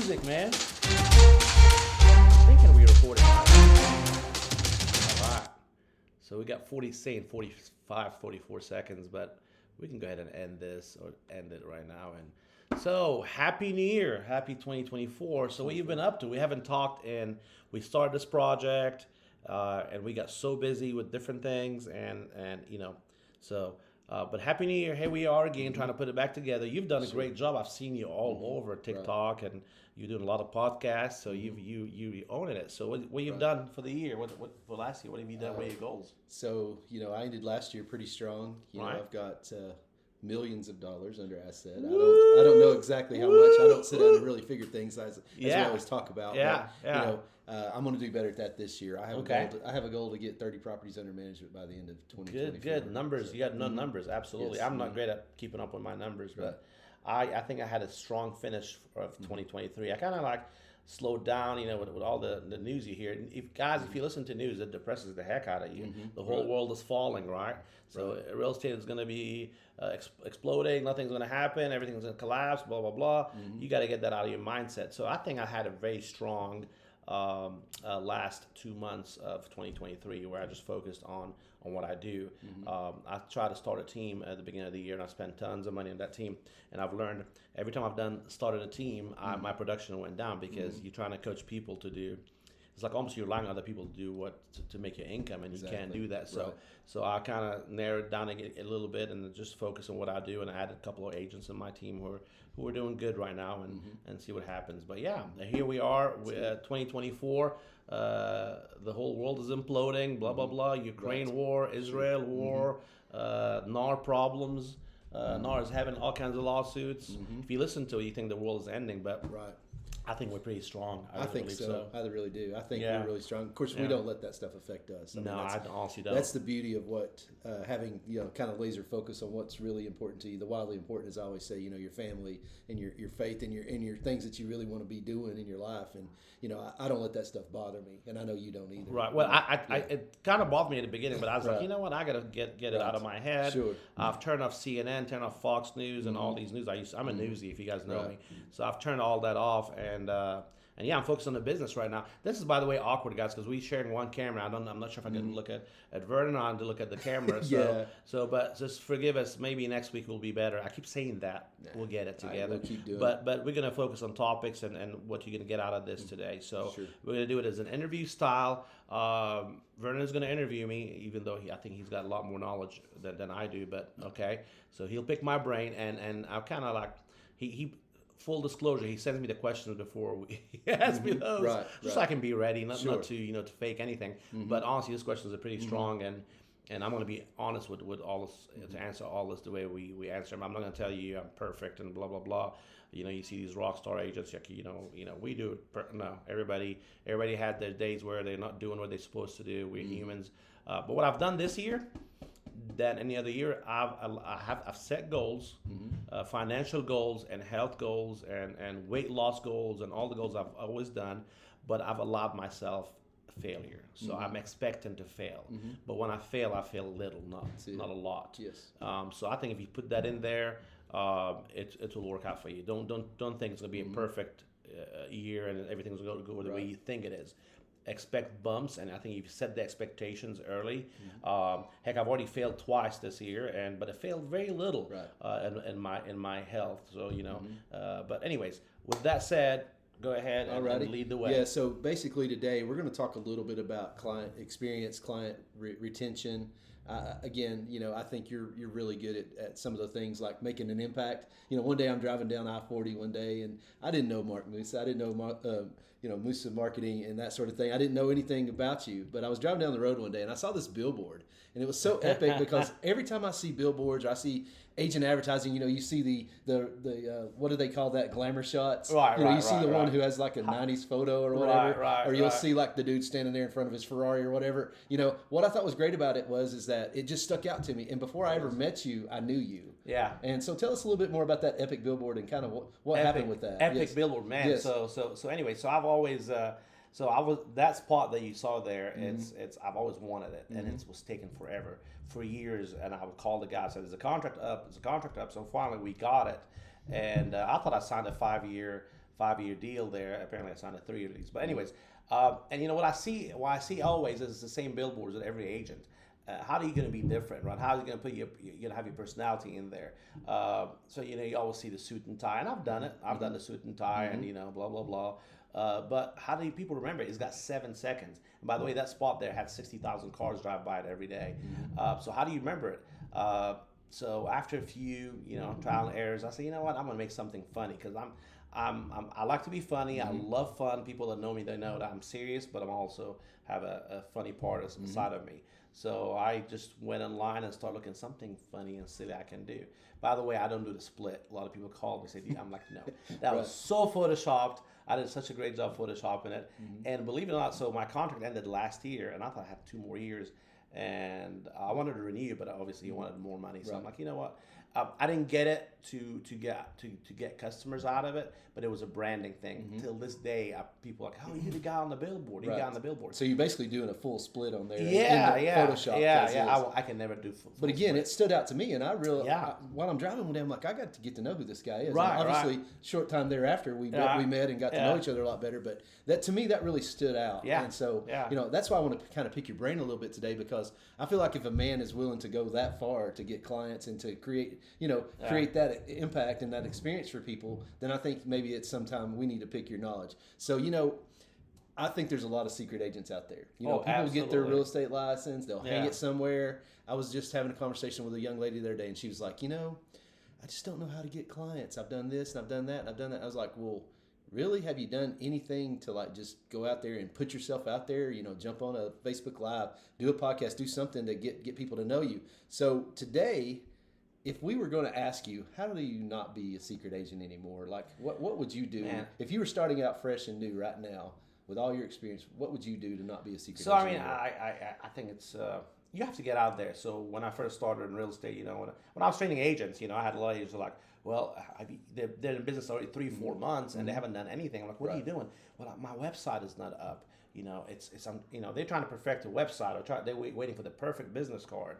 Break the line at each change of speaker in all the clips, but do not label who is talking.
music, man. Thinking we recorded. All right. So we got 45, 44 seconds, but we can go ahead and end this or end it right now. And so, Happy New Year. Happy 2024. So, what you've been up to? We haven't talked, and we started this project, and we got so busy with different things, and so. But Happy New Year! Here we are again, trying to put it back together. You've done a great job. I've seen you all over TikTok, and you're doing a lot of podcasts. So you owning it. So what you've done for the year? What for last year? What have you done? What are your goals?
So, I ended last year pretty strong.
Right.
I've got millions of dollars under asset. I don't know exactly how much. I don't sit down and really figure things as we always talk about. But, I'm going to do better at that this year. I have a goal to get 30 properties under management by the end of 2024.
Good numbers. So, you got numbers. Absolutely. Yes. I'm not great at keeping up with my numbers, but I think I had a strong finish of 2023. I kind of slowed down, with all the news you hear. If you listen to news, it depresses the heck out of you. The whole world is falling, right? So real estate is going to be exploding. Nothing's going to happen. Everything's going to collapse. Blah blah blah. You got to get that out of your mindset. So I think I had a very strong last 2 months of 2023 where I just focused on what I do. I tried to start a team at the beginning of the year, and I spent tons of money on that team. And I've learned every time I've started a team, my production went down because you're trying to coach people to do. It's like almost you're relying on other people to do to make your income, and you can't do that. So I kind of narrowed down a little bit and just focus on what I do, and I added a couple of agents in my team who are doing good right now, and see what happens. But yeah, here we are, 2024. The whole world is imploding. Blah blah blah. Ukraine war, Israel war, NAR problems. NAR is having all kinds of lawsuits. If you listen to it, you think the world is ending, but I think we're pretty strong.
I think so. I really do. I think we're really strong. Of course, we don't let that stuff affect us.
I honestly don't.
That's the beauty of what having kind of laser focus on what's really important to you. The wildly important, as I always say, your family and your faith and your things that you really want to be doing in your life. And I don't let that stuff bother me, and I know you don't either.
Right. Well, it kind of bothered me at the beginning, but I was like, you know what? I got to get it out of my head.
Sure.
I've turned off CNN, turned off Fox News, and all these news. I'm a newsie, if you guys know me. So I've turned all that off, and I'm focused on the business right now. This is, by the way, awkward, guys, because we're sharing one camera. I'm not sure if I can look at Vernon on to look at the camera. But just forgive us. Maybe next week will be better. I keep saying that. We'll get it together.
We'll keep doing
but we're going to focus on topics and what you're going to get out of this today. So we're going to do it as an interview style. Vernon is going to interview me, even though I think he's got a lot more knowledge than I do. But okay, so he'll pick my brain, and I'll kind of he full disclosure, he sends me the questions before he asks me those, so I can be ready, not to to fake anything. But honestly, these questions are pretty strong, and I'm going to be honest with all this to answer all this the way we answer them. I'm not going to tell you I'm perfect and blah blah blah. You see these rock star agents, we do it. No, everybody had their days where they're not doing what they're supposed to do. We're humans. But what I've done this year than any other year, I've set goals, financial goals and health goals and weight loss goals and all the goals I've always done, but I've allowed myself failure. So I'm expecting to fail. But when I fail little, not a lot.
Yes.
So I think if you put that in there, it will work out for you. Don't think it's going to be a perfect year and everything's going to go the way you think it is. Expect bumps, and I think if you set the expectations early, heck, I've already failed twice this year, but I failed very little in my health. So but anyways, with that said, go ahead and lead the way.
Yeah. So basically today we're going to talk a little bit about client experience, client retention. Again, I think you're really good at some of the things like making an impact. One day I'm driving down I-40 one day, and I didn't know Mark Musa. I didn't know Musa Marketing and that sort of thing. I didn't know anything about you, but I was driving down the road one day and I saw this billboard, and it was so epic because every time I see billboards or I see agent advertising, you see the what do they call that, glamour shots? You see the one who has like a 90s photo or whatever, or you'll see like the dude standing there in front of his Ferrari or whatever. What I thought was great about it is that it just stuck out to me, and before I ever met you, I knew you.
Yeah.
And so tell us a little bit more about that epic billboard and kind of what happened with that.
Epic billboard, man. Yes. So anyway, so I've always that spot that you saw there, it's I've always wanted it, and it was taking forever for years, and I would call the guy and say, "There's a contract up." So finally we got it, and I thought I signed a 5-year deal there. Apparently, I signed a 3-year lease. But anyways, and what I see always is the same billboards at every agent. How are you going to be different, right? How are you going to put you're going to have your personality in there? So you always see the suit and tie, and I've done it. I've done the suit and tie, and blah blah blah. But how do people remember it? It's got 7 seconds. And by the way, that spot there had 60,000 cars drive by it every day. So how do you remember it? So after a few, trial and errors, I say, you know what? I'm going to make something funny because I like to be funny. I love fun. People that know me, they know that I'm serious, but I'm also have a funny part inside of me. So I just went online and started looking something funny and silly I can do. By the way, I don't do the split. A lot of people call me and say, I'm like, no. That was so photoshopped. I did such a great job photoshopping it. And believe it or not, so my contract ended last year, and I thought I had 2 more years. And I wanted to renew, but obviously you wanted more money. So I'm like, you know what? I didn't get it to get customers out of it, but it was a branding thing. Till this day, people are like, oh, you're the guy on the billboard. You're the guy on the billboard.
So you're basically doing a full split on there.
Yeah.
Photoshop.
I can never do full
But again,
split.
It stood out to me, and while I'm driving one day, I'm like, I got to get to know who this guy is.
Right,
and obviously, short time thereafter, we met and got to know each other a lot better. But that to me, that really stood out.
Yeah.
And so, that's why I want to kind of pick your brain a little bit today, because I feel like if a man is willing to go that far to get clients and to create that impact and that experience for people, then I think maybe it's sometime we need to pick your knowledge. So, I think there's a lot of secret agents out there. People get their real estate license, they'll hang it somewhere. I was just having a conversation with a young lady the other day, and she was like, I just don't know how to get clients. I've done this and I've done that and I've done that. I was like, well, really? Have you done anything to just go out there and put yourself out there? Jump on a Facebook Live, do a podcast, do something to get people to know you. So today, if we were going to ask you, how do you not be a secret agent anymore? Like, what would you do if you were starting out fresh and new right now with all your experience? What would you do to not be a secret agent?
So I mean, I think it's you have to get out there. So when I first started in real estate, when I was training agents, I had a lot of agents who were like, well, they're in business already 3-4 months and they haven't done anything. I'm like, what are you doing? Well, my website is not up. They're trying to perfect a website they're waiting for the perfect business card.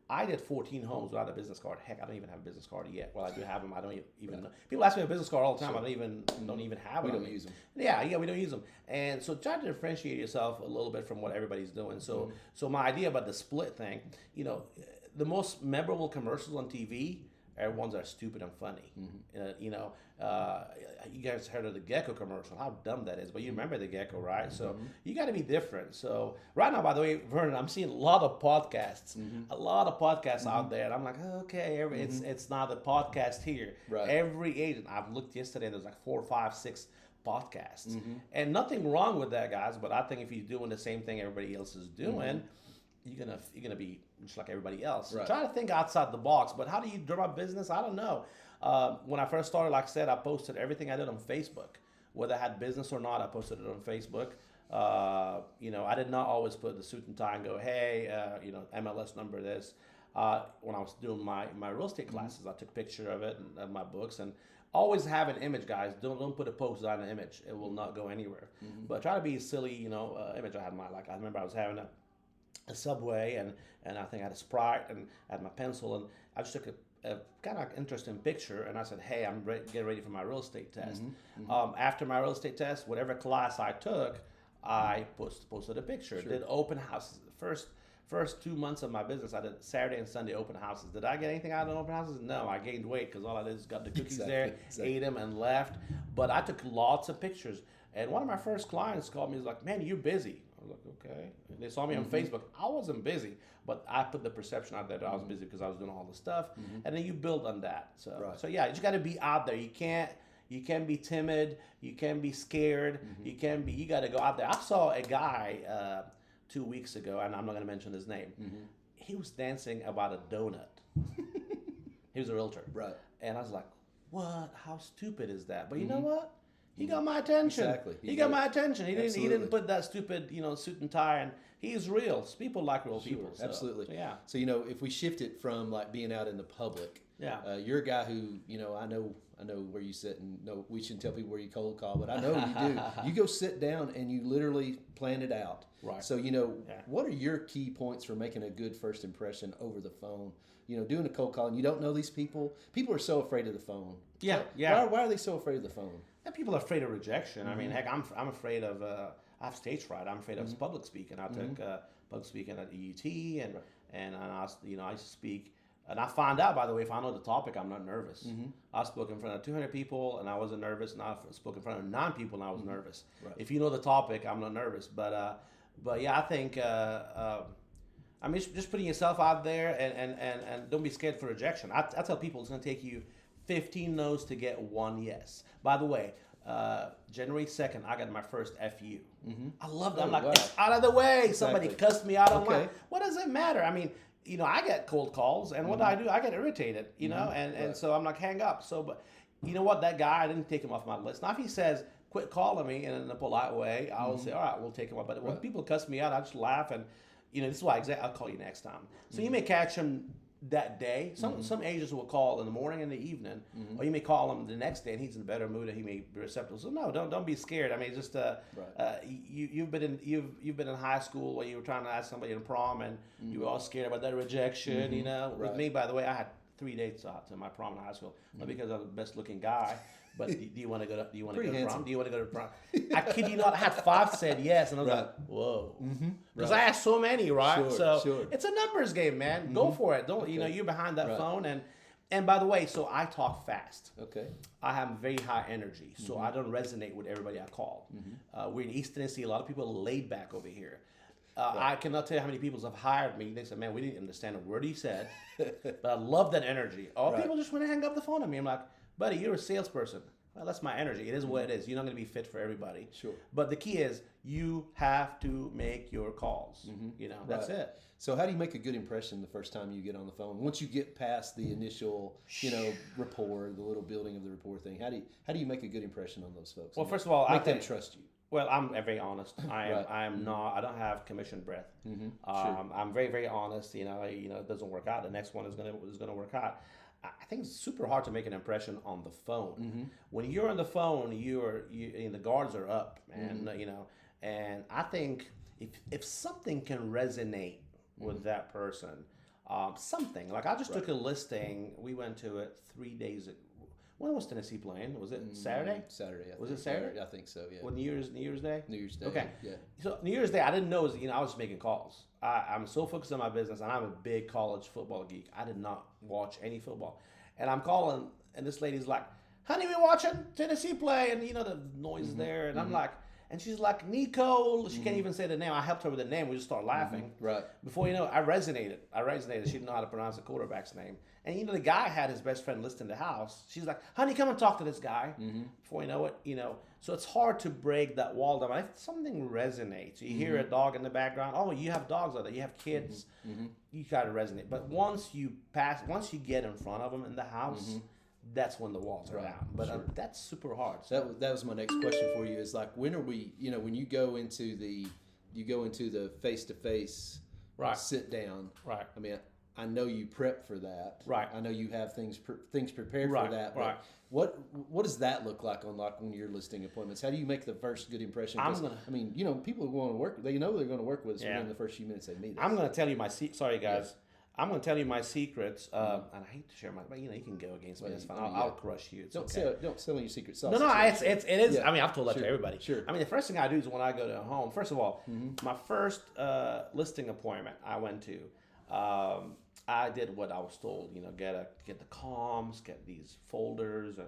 I did 14 homes without a business card. Heck, I don't even have a business card yet. Well, I do have them. I don't even know. People ask me a business card all the time. Sure. I don't even have them.
We don't use them.
Yeah, we don't use them. And so try to differentiate yourself a little bit from what everybody's doing. So so my idea about the split thing, the most memorable commercials on TV are ones that are stupid and funny. You guys heard of the Gecko commercial, how dumb that is, but you remember the Gecko, right? So you got to be different. So right now, by the way, Vernon, I'm seeing a lot of podcasts, out there, and I'm like, okay, it's not a podcast here.
Right.
Every agent, I've looked yesterday, there's like 4, 5, 6 podcasts, and nothing wrong with that, guys. But I think if you're doing the same thing everybody else is doing, you're gonna be just like everybody else. So try to think outside the box. But how do you draw up business? I don't know. When I first started, like I said, I posted everything I did on Facebook, whether I had business or not. I posted it on Facebook. I did not always put the suit and tie and go, hey, MLS number this. When I was doing my real estate classes, I took a picture of it and my books, and always have an image, guys. Don't put a post on an image. It will not go anywhere. But try to be a silly, image. I remember I was having a Subway and I think I had a Sprite and I had my pencil, and I just took a kind of interesting picture, and I said, hey, I'm getting ready for my real estate test. After my real estate test, whatever class I took, I posted a picture. Sure. Did open houses. First 2 months of my business, I did Saturday and Sunday open houses. Did I get anything out of the open houses? No, I gained weight because all I did is got the cookies ate them and left. But I took lots of pictures. And one of my first clients called me and was like, man, you're busy. I was like, okay. And they saw me on Facebook. I wasn't busy, but I put the perception out there that I was busy because I was doing all the stuff. And then you build on that. So yeah, you just got to be out there. You can't be timid. You can't be scared. You got to go out there. I saw a guy 2 weeks ago, and I'm not going to mention his name. He was dancing about a donut. He was a realtor.
Right.
And I was like, what? How stupid is that? But you know what? He got my attention.
Exactly.
He got my attention. He didn't put that stupid, suit and tie. And he's real. People like real people. So,
absolutely.
Yeah.
So if we shift it from being out in the public, you're a guy who I know where you sit, and no, we shouldn't tell people where you cold call, but I know you do. You go sit down and you literally plan it out.
Right.
So what are your key points for making a good first impression over the phone? doing a cold call and you don't know these people. People are so afraid of the phone.
Yeah,
So
yeah.
Why are they so afraid of the phone?
And people are afraid of rejection. I mean, heck, I'm afraid of. I have stage fright. I'm afraid of public speaking. I took public speaking at EUT, and I used to speak. And I find out, by the way, if I know the topic, I'm not nervous. I spoke in front of 200 people, and I wasn't nervous. And I spoke in front of 9 people, and I was nervous.
Right.
If you know the topic, I'm not nervous. But yeah, I think. I mean, just putting yourself out there and don't be scared for rejection. I tell people it's going to take you 15 no's to get 1 yes. By the way, January 2nd, I got my first FU. I love that. I'm like, it's out of the way. Somebody cussed me out online. What does it matter? I mean, I get cold calls, and what do? I get irritated, and so I'm like, hang up. So, but you know what? That guy, I didn't take him off my list. Now, if he says, quit calling me in a polite way, I will say, all right, we'll take him off. But when people cuss me out, I just laugh, and, this is why I'll call you next time. So you may catch him that day. Some agents will call in the morning and the evening, or you may call him the next day, and he's in a better mood, and he may be receptive. So no, don't be scared. I mean, just you've been in high school where you were trying to ask somebody in prom, and you were all scared about that rejection. With me, by the way, I had 3 dates out to my prom in high school, not because I was the best looking guy. But do you want to go to prom? Do you want to go to prom? I kid you not, I had 5 said yes, and I was like, whoa. Because I asked so many, right?
Sure.
It's a numbers game, man. Go for it. Don't you're behind that phone, and by the way, so I talk fast.
Okay.
I have very high energy, so I don't resonate with everybody I call. We're in East Tennessee. A lot of people are laid back over here. I cannot tell you how many people have hired me. They said, man, we didn't understand a word he said, but I love that energy. People just want to hang up the phone on me. I'm like, buddy, you're a salesperson. Well, that's my energy. It is what it is. You're not going to be fit for everybody.
Sure.
But the key is you have to make your calls. That's it.
So how do you make a good impression the first time you get on the phone? Once you get past the initial, rapport, the little building of the rapport thing, how do you make a good impression on those folks?
Well, first of all,
make them trust you.
Well, I'm very honest. I am not. I don't have commission breath.
Sure.
I'm very, very honest. It doesn't work out. The next one is gonna work out. I think it's super hard to make an impression on the phone. When you're on the phone, the guards are up, man. And I think if something can resonate with that person, something like I just took a listing. We went to it 3 days ago. When was Tennessee playing? Was it Saturday?
Saturday.
Was it Saturday?
I think so. Yeah.
Well, New Year's Day.
New Year's Day.
Okay.
Yeah.
So New Year's Day, I didn't know. I was just making calls. I'm so focused on my business, and I'm a big college football geek. I did not watch any football, and I'm calling, and this lady's like, "Honey, we watching Tennessee play," and the noise is there, and I'm like. And she's like, Nico. She can't even say the name. I helped her with the name. We just started laughing.
Right.
Before you know it, I resonated. She didn't know how to pronounce the quarterback's name. And the guy had his best friend listed in the house. She's like, honey, come and talk to this guy. Before you know it, so it's hard to break that wall down. If something resonates, you hear a dog in the background. Oh, you have dogs out there. You have kids. You got to resonate. But once you get in front of them in the house, that's when the walls are down. But that's super hard.
So that was my next question for you. Is like, when are we? When you go into the face-to-face sit down.
Right.
I mean, I know you prep for that.
Right.
I know you have things prepared for that. But what does that look like on when you're listing appointments? How do you make the first good impression? People who want to work, they know they're going to work with us within the first few minutes they meet us.
I'm going to tell you my sorry guys. Yeah. I'm going to tell you my secrets, and I hate to share but you can go against me. That's fine. I'll crush you. It's
don't sell your secret sauce.
No, it is. Yeah. I mean, I've told that to everybody.
Sure.
I mean, the first thing I do is when I go to a home. First of all, my first listing appointment I went to, I did what I was told. Get the comms, get these folders,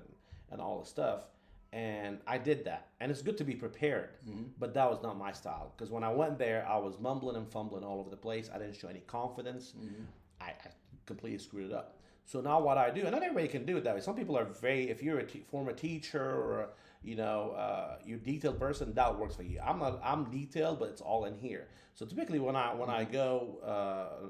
and all the stuff. And I did that. And it's good to be prepared, but that was not my style. Because when I went there, I was mumbling and fumbling all over the place. I didn't show any confidence. I completely screwed it up. So now what I do, and not everybody can do it that way. Some people are if you're a former teacher or, you're a detailed person, that works for you. I'm detailed, but it's all in here. So typically when I go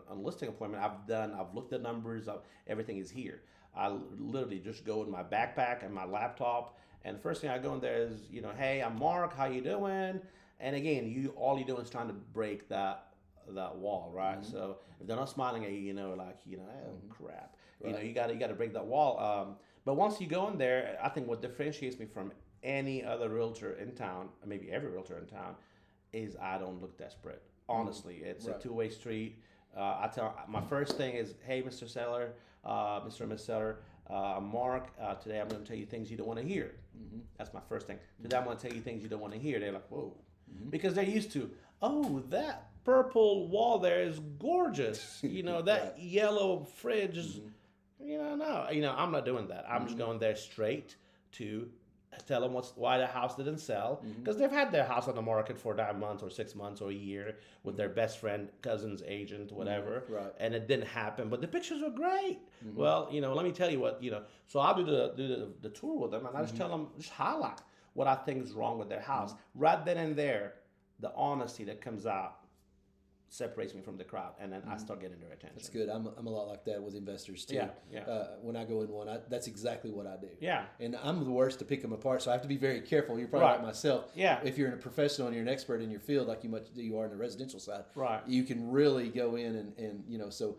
on a listing appointment, I've looked at numbers, everything is here. I literally just go in my backpack and my laptop. And the first thing I go in there is, hey, I'm Mark. How you doing? And again, all you're doing is trying to break that wall, right? So if they're not smiling at you, oh crap,
right.
You got to break that wall. But once you go in there, I think what differentiates me from any other realtor in town, or maybe every realtor in town, is I don't look desperate. Honestly, it's a two-way street. My first thing is, hey, Mr. Seller, Mr. and Miss Seller, Mark, today I'm going to tell you things you don't want to hear. That's my first thing. Today I'm going to tell you things you don't want to hear. They're like, whoa. Because they're used to, oh, that purple wall there is gorgeous. You know, that yellow fridge is, no. I'm not doing that. I'm just going there straight to tell them why the house didn't sell, because they've had their house on the market for 9 months or 6 months or a year with their best friend, cousin's agent, whatever, and it didn't happen. But the pictures were great. Well, let me tell you what, So I'll do the tour with them, and I just tell them, just highlight what I think is wrong with their house. Right then and there, the honesty that comes out separates me from the crowd, and then I start getting their attention.
That's good. I'm a lot like that with investors too.
Yeah.
When I go in one, that's exactly what I do.
Yeah.
And I'm the worst to pick them apart, so I have to be very careful. You're probably like myself.
Yeah.
If you're a professional and you're an expert in your field, like you are in the residential side,
right,
you can really go in and So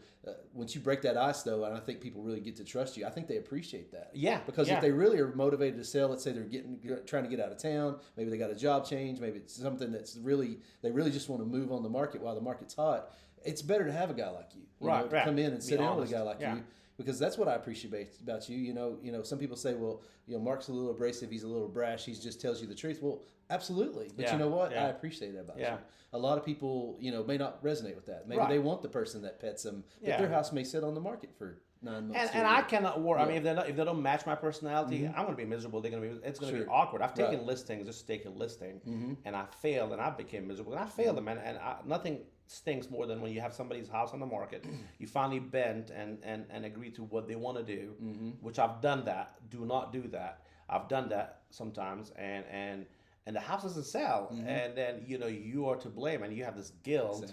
once you break that ice, though, and I think people really get to trust you, I think they appreciate that.
Yeah.
Because if they really are motivated to sell, let's say they're trying to get out of town, maybe they got a job change, maybe it's something that's they really just want to move on the market while the market's hot. It's better to have a guy like you, to come in and sit down with a guy like you, because that's what I appreciate about you. Some people say, well, Mark's a little abrasive, he's a little brash, he just tells you the truth. Well, absolutely, but you know what? I appreciate that about you. A lot of people, may not resonate with that. Maybe they want the person that pets them, but their house may sit on the market for 9 months.
And I cannot work. I mean, if they don't match my personality, I'm going to be miserable. It's going to be awkward. I've taken listings, just take a listing, and I failed, and I became miserable. And I failed them, and nothing stinks more than when you have somebody's house on the market, you finally bend and agree to what they want to do, which I've done that. Do not do that. I've done that sometimes, and the house doesn't sell, and then you are to blame, and you have this guilt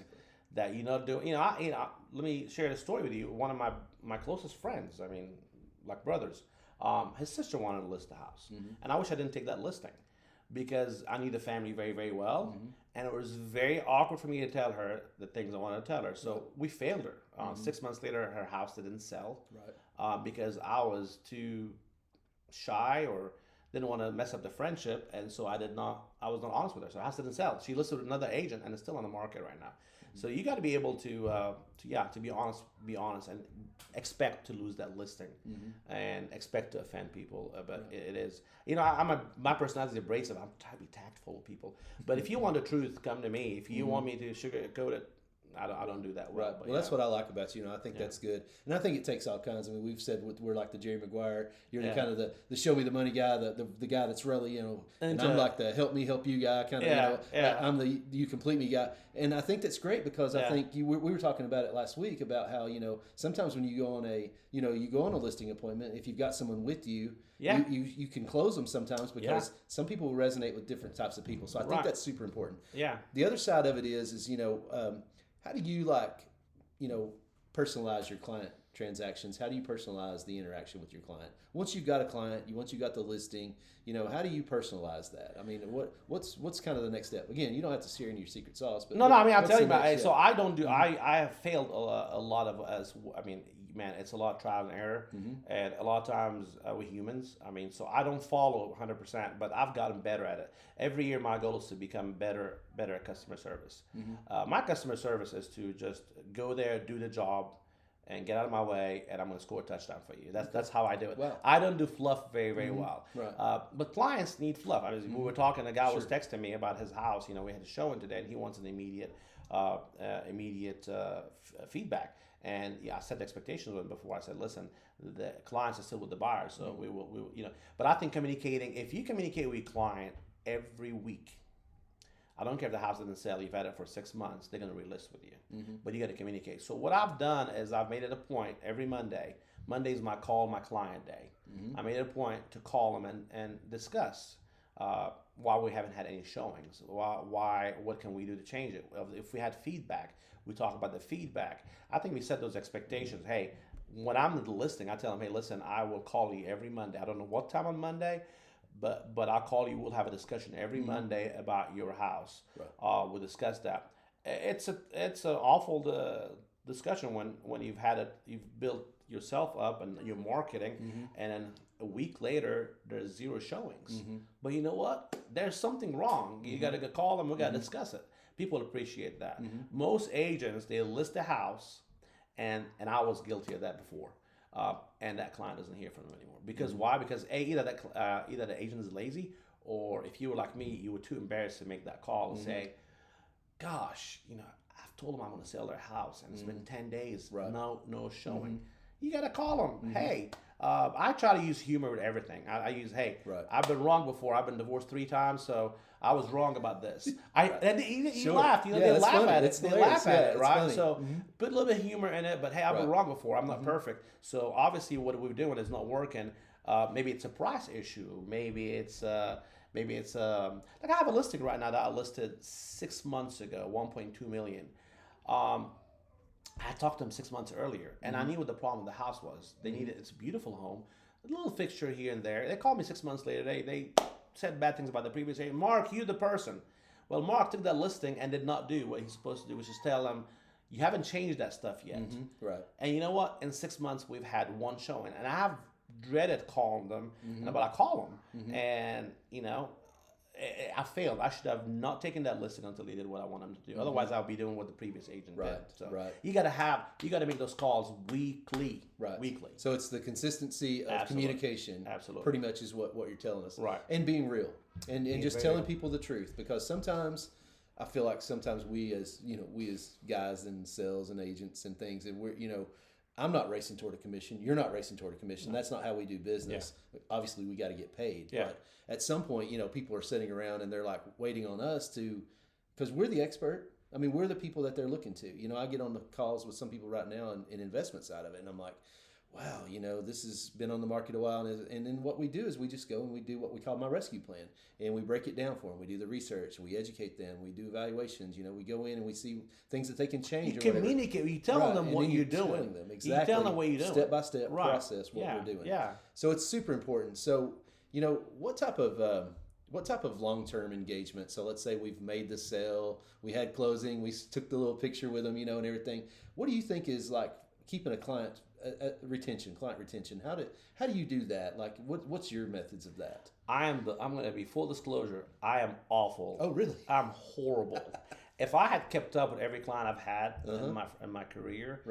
that you're not doing. Let me share a story with you. One of my closest friends, I mean, like brothers, his sister wanted to list the house, and I wish I didn't take that listing, because I knew the family very, very well, and it was very awkward for me to tell her the things I wanted to tell her. So we failed her. 6 months later, her house didn't sell, because I was too shy or didn't want to mess up the friendship, and so I was not honest with her. So the house didn't sell. She listed with another agent, and it's still on the market right now. So you got to be able to be honest, and expect to lose that listing, and expect to offend people. But it is, my personality is abrasive. I'm trying to be tactful with people. But if you want the truth, come to me. If you want me to sugarcoat it, I don't do that well.
Right. Well, that's what I like about you. I think that's good, and I think it takes all kinds. I mean, we've said we're like the Jerry Maguire. You're the kind of the show me the money guy, the guy that's really and I'm like the help me help you guy kind of. I'm the you complete me guy, and I think that's great because I think we were talking about it last week about how sometimes when you go on a listing appointment, if you've got someone with you. You can close them sometimes because some people will resonate with different types of people. So I think that's super important.
Yeah.
The other side of it is how do you personalize your client transactions? How do you personalize the interaction with your client? Once you've got a client, once you got the listing, how do you personalize that? I mean, what's kind of the next step? Again, you don't have to share any of your secret sauce, but
I'll tell you about it. So I don't do. I have failed a lot of it's a lot of trial and error, and a lot of times we're humans. I mean, so I don't follow 100%, but I've gotten better at it. Every year, my goal is to become better at customer service. My customer service is to just go there, do the job, and get out of my way, and I'm going to score a touchdown for you. That's how I do it.
Wow.
I don't do fluff very, very well.
Right.
But clients need fluff. I mean, we were talking, a guy was texting me about his house. We had a showing today, and he wants an immediate feedback. And I set the expectations with him before. I said, listen, the clients are still with the buyer, so we will. But I think if you communicate with your client every week, I don't care if the house doesn't sell, you've had it for 6 months, they're going to relist with you. But you got to communicate. So what I've done is I've made it a point every Monday. Monday's my client day. I made it a point to call them and discuss why we haven't had any showings. What can we do to change it? If we had feedback, we talk about the feedback. I think we set those expectations. Hey, when I'm in the listing, I tell them, hey, listen, I will call you every Monday. I don't know what time on Monday, but I'll call you. We'll have a discussion every Monday about your house. Right. We'll discuss that. It's an awful discussion when you've built yourself up and you're marketing, and then a week later there's 0 showings. But you know what? There's something wrong. You got to call them. We got to discuss it. People appreciate that. Most agents, they list a house, and I was guilty of that before. And that client doesn't hear from them anymore. Because why? Because either the agent is lazy, or if you were like me, you were too embarrassed to make that call and say, "Gosh, I've told them I'm going to sell their house, and it's been 10 days, no showing." You got to call them. Hey, I try to use humor with everything. I use, hey, I've been wrong before. I've been divorced 3 times, so I was wrong about this. And he laughed. They laugh at it. They laugh at it, right? Funny. So put a little bit of humor in it. But hey, I've been wrong before. I'm not perfect. So obviously, what we're doing is not working. Maybe it's a price issue. Maybe it's like I have a listing right now that I listed 6 months ago, 1.2 million. I talked to them 6 months earlier, and I knew what the problem with the house was. They needed, it's a beautiful home, a little fixture here and there. They called me 6 months later. They said bad things about the previous agent. Mark, you're the person. Well, Mark took that listing and did not do what he's supposed to do, which is tell them, you haven't changed that stuff yet.
Right.
And you know what? In 6 months, we've had 1 showing, and I have dreaded calling them, but I call them, and I failed. I should have not taken that listing until they did what I want them to do. Otherwise, I'll be doing what the previous agent did. So you got to make those calls weekly. Weekly.
So it's the consistency of communication.
Absolutely.
Pretty much is what you're telling us.
Right.
And being real and just telling people the truth, because sometimes I feel like sometimes we as guys in sales and agents and things, and we're I'm not racing toward a commission. You're not racing toward a commission. No. That's not how we do business. Yeah. Obviously, we got to get paid.
Yeah.
But at some point, people are sitting around and they're like waiting on us because we're the expert. I mean, we're the people that they're looking to. I get on the calls with some people right now in investment side of it, and I'm like, wow, this has been on the market a while. And then what we do is we just go and we do what we call my rescue plan. And we break it down for them. We do the research. We educate them. We do evaluations. We go in and we see things that they can change.
You communicate. You tell them what you're doing.
Them. Exactly.
You tell them what you're doing.
Step-by-step process what we're doing.
Yeah.
So it's super important. So, what type of long-term engagement? So let's say we've made the sale. We had closing. We took the little picture with them, and everything. What do you think is like keeping a client client retention? How do you do that? Like, what's your methods of that?
I'm going to be full disclosure. I am awful.
Oh, really?
I'm horrible. If I had kept up with every client I've had in my career,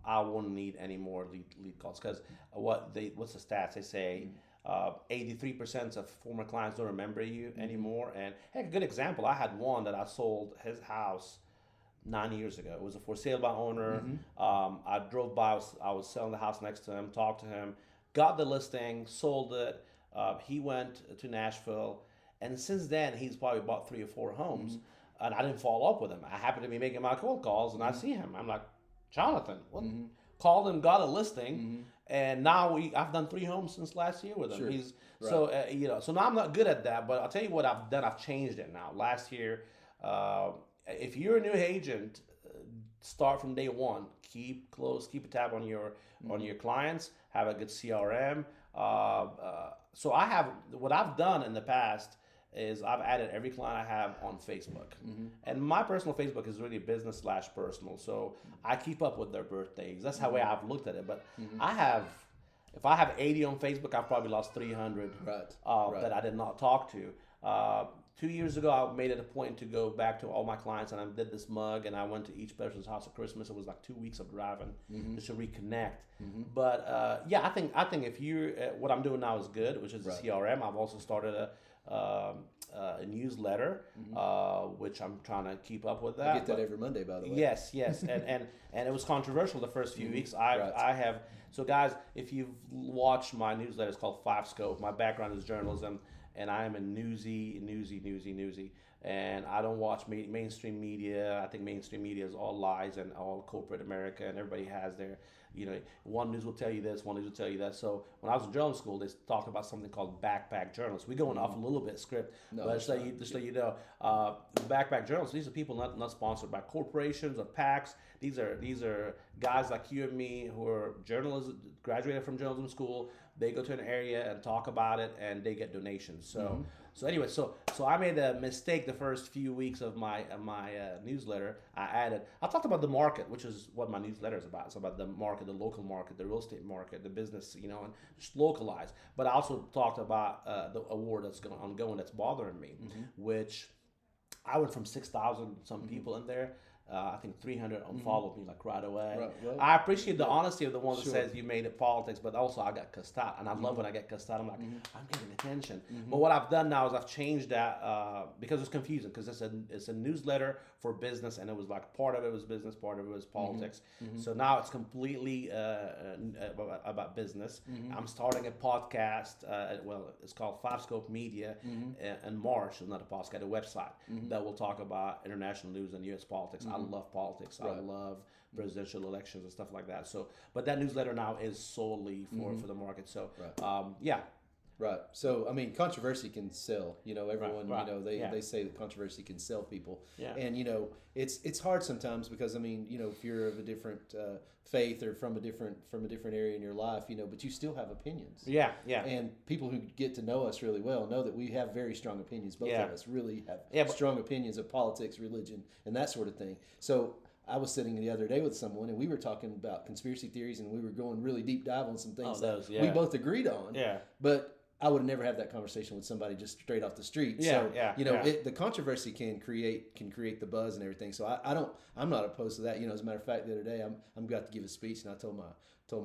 I wouldn't need any more lead calls, because what's the stats? They say 83% of former clients don't remember you anymore. And heck, a good example. I had one that I sold his house 9 years ago. It was a for sale by owner. I drove by. I was selling the house next to him. Talked to him. Got the listing. Sold it. He went to Nashville, and since then he's probably bought 3 or 4 homes. And I didn't follow up with him. I happened to be making my cold calls, and I see him. I'm like, Jonathan, what? Called him, got a listing, and now I've done 3 homes since last year with him.
Sure.
So now I'm not good at that, but I'll tell you what I've done. I've changed it now. Last year, if you're a new agent, start from day one. Keep a tab on your clients. Have a good CRM. So what I've done in the past is I've added every client I have on Facebook. And my personal Facebook is really business/personal. So I keep up with their birthdays. That's how way I've looked at it. But if I have 80 on Facebook, I've probably lost 300 that I did not talk to. 2 years ago, I made it a point to go back to all my clients, and I did this mug, and I went to each person's house at Christmas. It was like 2 weeks of driving just to reconnect. But I think if you what I'm doing now is good, which is the CRM. I've also started a newsletter, which I'm trying to keep up with that.
I get that every Monday, by the way.
Yes, and it was controversial the first few weeks. I have, so guys, if you've watched my newsletter, it's called 5 Scope. My background is journalism, and I am a newsy, and I don't watch mainstream media. I think mainstream media is all lies and all corporate America, and everybody has their, one news will tell you this, one news will tell you that. So when I was in journalism school, they talked about something called backpack journalists. We're going off a little bit script, but just let you know, backpack journalists, these are people not sponsored by corporations or PACs. These are guys like you and me who are journalists, graduated from journalism school. They go to an area and talk about it, and they get donations. So anyway, so I made a mistake the first few weeks of my newsletter. I talked about the market, which is what my newsletter is about. It's about the market, the local market, the real estate market, the business, and just localized. But I also talked about the award that's ongoing that's bothering me, which I went from 6,000 some people in there. I think 300 unfollowed me like right away.
Right, well,
I appreciate the honesty of the one that
Sure.
says you made it politics, but also I got cussed out, and I love when I get cussed out. I'm like, I'm getting attention. But what I've done now is I've changed that because it's confusing because it's a newsletter for business, and it was like part of it was business, part of it was politics. So now it's completely about business. I'm starting a podcast. Well, it's called Five Scope Media in March. It's not a podcast, a website that will talk about international news and U.S. politics. I love politics. I love presidential elections and stuff like that. So, but that newsletter now is solely for the market. So, yeah.
Right. So, I mean, controversy can sell. Everyone,
Right.
they say that controversy can sell people.
Yeah.
And, it's hard sometimes because, I mean, if you're of a different faith or from a different area in your life, but you still have opinions.
Yeah.
And people who get to know us really well know that we have very strong opinions. Both of us really have strong opinions of politics, religion, and that sort of thing. So I was sitting the other day with someone, and we were talking about conspiracy theories, and we were going really deep dive on some things we both agreed on.
Yeah.
But I would have never had that conversation with somebody just straight off the street.
Yeah,
so, the controversy can create the buzz and everything. So I'm not opposed to that. As a matter of fact, the other day I'm about to give a speech, and I told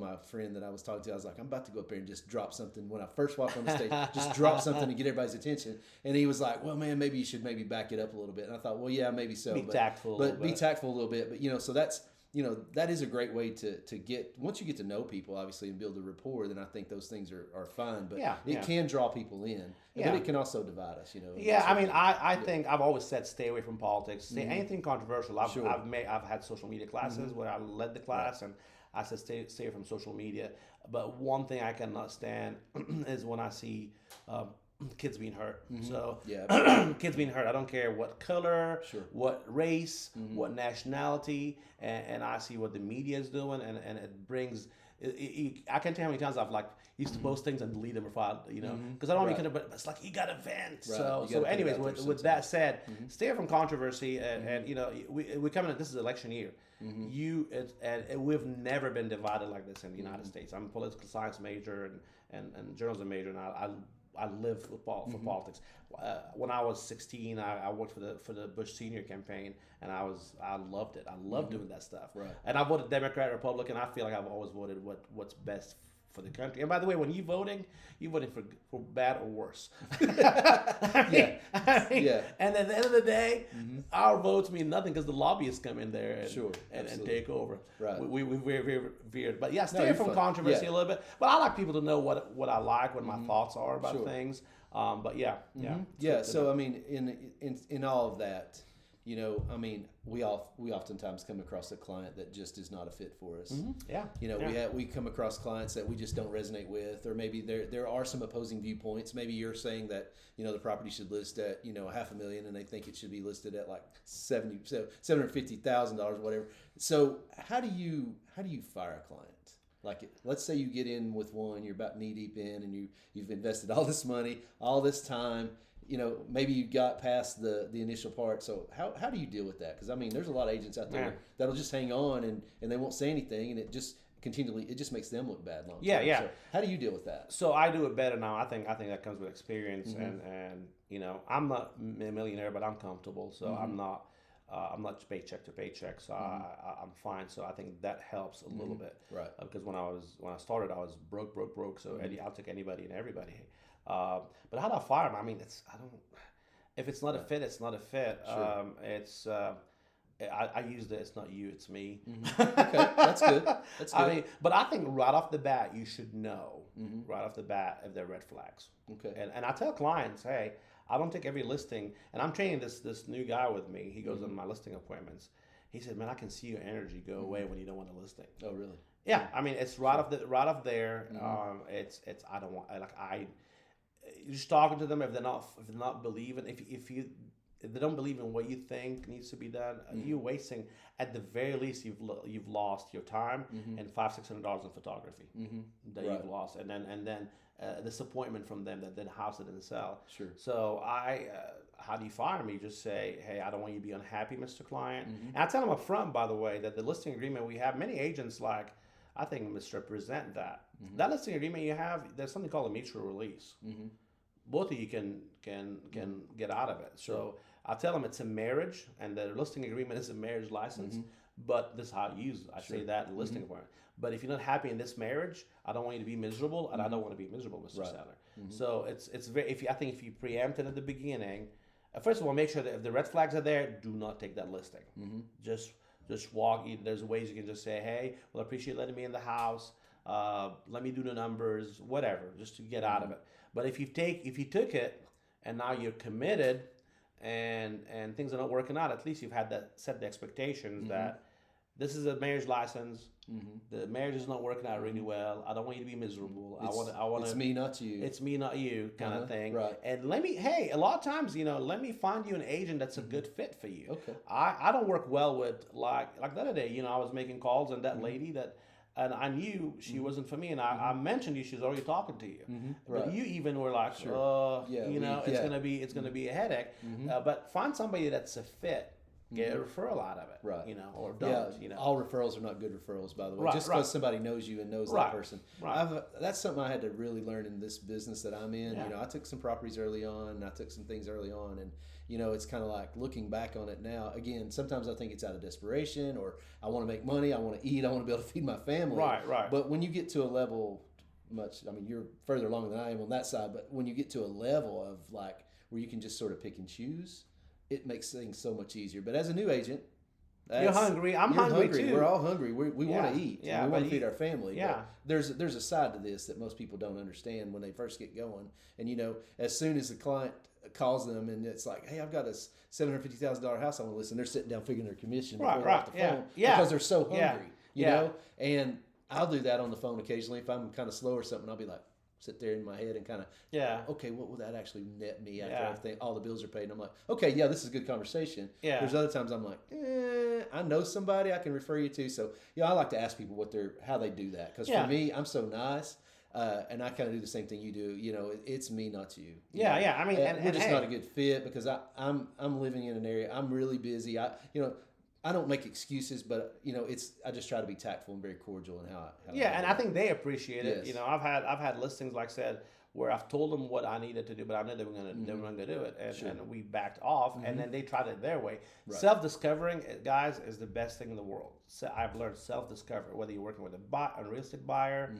my friend that I was talking to, I was like, I'm about to go up there and just drop something when I first walk on the stage, just drop something to get everybody's attention. And he was like, well, man, maybe you should back it up a little bit. And I thought, well, yeah, maybe so.
Be tactful a little bit.
Be tactful a little bit. But, so that's, that is a great way to get, once you get to know people, obviously, and build a rapport, then I think those things are fine. But it can draw people in. But it can also divide us,
Yeah, I mean, I think I've always said stay away from politics. Say anything controversial. I've had social media classes where I led the class, and I said stay away from social media. But one thing I cannot stand is when I see kids being hurt. So kids being hurt. I don't care what color, what race, what nationality, and I see what the media is doing, and it brings. I can't tell how many times I've used to post things and delete them if I, because I don't want to be but it's like you got to vent. Right. So anyways, with that said, stay away from controversy, and we coming. This is election year. We've never been divided like this in the United States. I'm a political science major and journalism major, and I live for politics. When I was 16, I worked for the Bush Senior campaign, and I loved it. I loved doing that stuff. Right. And I voted Democrat, Republican. I feel like I've always voted what's best for the country. And by the way, when you're voting for bad or worse. And at the end of the day, our votes mean nothing because the lobbyists come in there and take over. Right. We're very, very weird. But stay away from controversy a little bit. But I like people to know what I like, what my thoughts are about things. But
So I mean, in all of that, I mean, we oftentimes come across a client that just is not a fit for us. We come across clients that we just don't resonate with, or maybe there are some opposing viewpoints. Maybe you're saying that the property should list at $500,000, and they think it should be listed at like $750,000 or whatever. So how do you fire a client? Let's say you get in with one, you're about knee deep in, and you've invested all this money, all this time. Maybe you got past the initial part. So how do you deal with that? Because I mean, there's a lot of agents out there that'll just hang on and they won't say anything, and it just makes them look bad long term. So how do you deal with that?
So I do it better now. I think that comes with experience, and I'm not a millionaire, but I'm comfortable. So I'm not paycheck to paycheck, so I'm fine. So I think that helps a little bit,
right?
Because when I started, I was broke. So I'll take anybody and everybody. But how do I fire them? I mean, if it's not a fit, it's not a fit. Sure. I use the "it's not you, it's me."
Okay, that's good. That's good.
I mean, but I think right off the bat, you should know right off the bat if they're red flags.
Okay.
And I tell clients, hey, I don't take every listing, and I'm training this new guy with me. He goes on my listing appointments. He said, "Man, I can see your energy go away when you don't want a listing."
Oh, really?
Yeah. I mean, it's right off there. It's I don't want you're just talking to them if they're not believing if they don't believe in what you think needs to be done, you're wasting. At the very least, you've lost your time and $500-600 in photography that you've lost, and then disappointment from them that the house didn't sell.
Sure.
So how do you fire me? You just say, hey, I don't want you to be unhappy, Mr. Client. And I tell them up front, by the way, that the listing agreement we have, many agents I think misrepresent that. That listing agreement you have, there's something called a mutual release. both of you can get out of it. So I tell them it's a marriage, and the listing agreement is a marriage license. But this is how you use it. I say that in the listing agreement. But if you're not happy in this marriage, I don't want you to be miserable, and I don't want to be miserable, Mr. Seller. So it's very. I think if you preempt it at the beginning, first of all, make sure that if the red flags are there, do not take that listing. Just walk. There's ways you can just say, hey, well, I appreciate letting me in the house. Let me do the numbers, whatever, just to get out of it. But if you took it and now you're committed and things are not working out, at least you've had that set the expectations that this is a marriage license. The marriage is not working out really well. I don't want you to be miserable. I want.
It's me, not you.
It's me, not you, kind of thing.
Right.
And a lot of times, let me find you an agent that's a good fit for you.
Okay.
I don't work well with like the other day. I was making calls and that lady that. And I knew she wasn't for me, and I mentioned you. She was already talking to you, but you even were like, it's gonna be a headache. But find somebody that's a fit. Get a referral out of it,
right?
Or don't.
All referrals are not good referrals, by the way.
Right,
just because somebody knows you and knows that person.
Right.
That's something I had to really learn in this business that I'm in. I took some properties early on, and I took some things early on, and it's kind of like looking back on it now. Again, sometimes I think it's out of desperation, or I want to make money, I want to eat, I want to be able to feed my family.
Right.
But when you get to a level, you're further along than I am on that side. But when you get to a level of like where you can just sort of pick and choose, it makes things so much easier. But as a new agent,
you're hungry. I'm hungry too.
We're all hungry. We want to eat.
Yeah,
we want to feed our family.
Yeah.
But there's a side to this that most people don't understand when they first get going. And as soon as the client calls them and it's like, hey, I've got a $750,000 house I want to list, and they're sitting down figuring their commission before they're off the phone because they're so hungry. You know, and I'll do that on the phone occasionally if I'm kind of slow or something. I'll be like, sit there in my head and kind of, okay, what will that actually net me after everything, all the bills are paid? And I'm like, okay, this is a good conversation.
Yeah.
There's other times I'm like, I know somebody I can refer you to. So, I like to ask people how they do that. Because for me, I'm so nice. And I kind of do the same thing you do. It's me, not you.
Yeah. I mean, and
we're just not a good fit because I'm living in an area. I'm really busy. I don't make excuses, but I just try to be tactful and very cordial in how.
And I think they appreciate it.
Yes.
I've had listings, like I said, where I've told them what I needed to do, but I knew they were going to do it, and we backed off, and then they tried it their way. Right. Self-discovering, guys, is the best thing in the world. So I've learned self-discover. Whether you're working with a real estate buyer,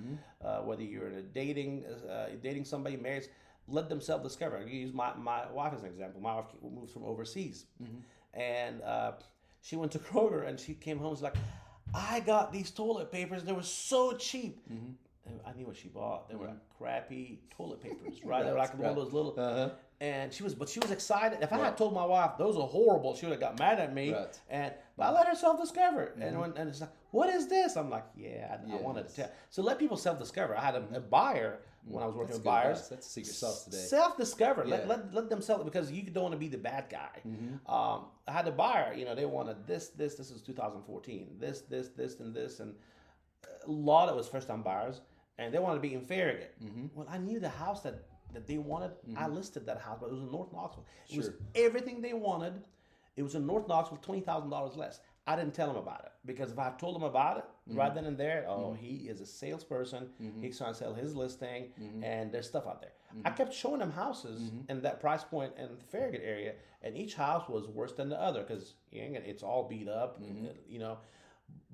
whether you're in a dating somebody, married, let them self-discover. I use my wife as an example. My wife moved from overseas, and she went to Kroger and she came home. She's like, I got these toilet papers. They were so cheap. And I knew what she bought. They were like crappy toilet papers, right? They were like one of those little. And she was excited. If I had told my wife those are horrible, she would have got mad at me. Right. But I let her self-discover. And it's like, what is this? I'm like, I wanted to tell. So let people self-discover. I had a buyer when I was working with buyers.
That's the secret sauce today.
Self-discover. Let them sell it because you don't want to be the bad guy. I had a buyer. They wanted this. This is 2014. This, and this, and a lot of it was first-time buyers, and they wanted to be in Farragut. Well, I knew the house that they wanted. I listed that house, but it was in North Knoxville. It was everything they wanted. It was in North Knoxville, $20,000 less. I didn't tell them about it because if I told them about it right then and there, he is a salesperson. He's trying to sell his listing, and there's stuff out there. I kept showing them houses in that price point in the Farragut area, and each house was worse than the other because it's all beat up.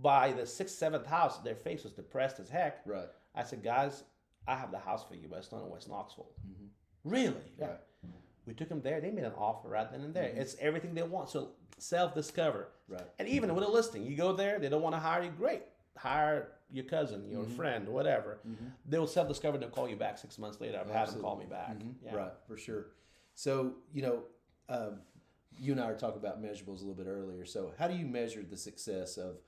By the 6th, 7th house, their face was depressed as heck.
Right.
I said, guys, I have the house for you, but it's not in West Knoxville. Really? Yeah. Right. We took them there. They made an offer right then and there. It's everything they want. So self-discover.
Right.
And even with a listing, you go there, they don't want to hire you. Great. Hire your cousin, your friend, whatever. They will self-discover and they'll call you back 6 months later. I've had them call me back. Yeah.
Right, for sure. So, you and I were talking about measurables a little bit earlier. So how do you measure the success of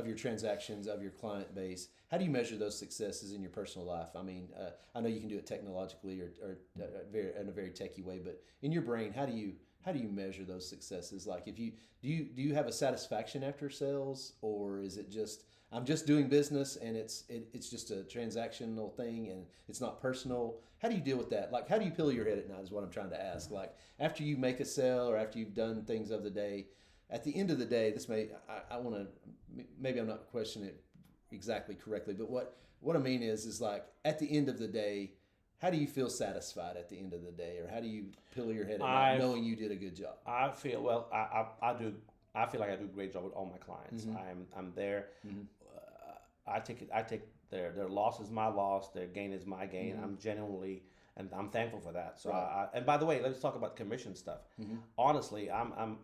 your transactions, of your client base? How do you measure those successes in your personal life? I mean, I know you can do it technologically or in a very techie way, but in your brain, how do you measure those successes? Like, do you have a satisfaction after sales, or is it just I'm just doing business and it's just a transactional thing and it's not personal? How do you deal with that? Like, how do you peel your head at night is what I'm trying to ask. Like, after you make a sale or after you've done things of the day, at the end of the day, I want to, maybe I'm not questioning it exactly correctly, but what I mean is like at the end of the day, how do you feel satisfied at the end of the day, or how do you pillow your head at night knowing you did a good job?
I feel well. I do. I feel like I do a great job with all my clients. I'm there. I take their loss is my loss. Their gain is my gain. I'm genuinely, and I'm thankful for that. So and by the way, let's talk about commission stuff. Honestly, I'm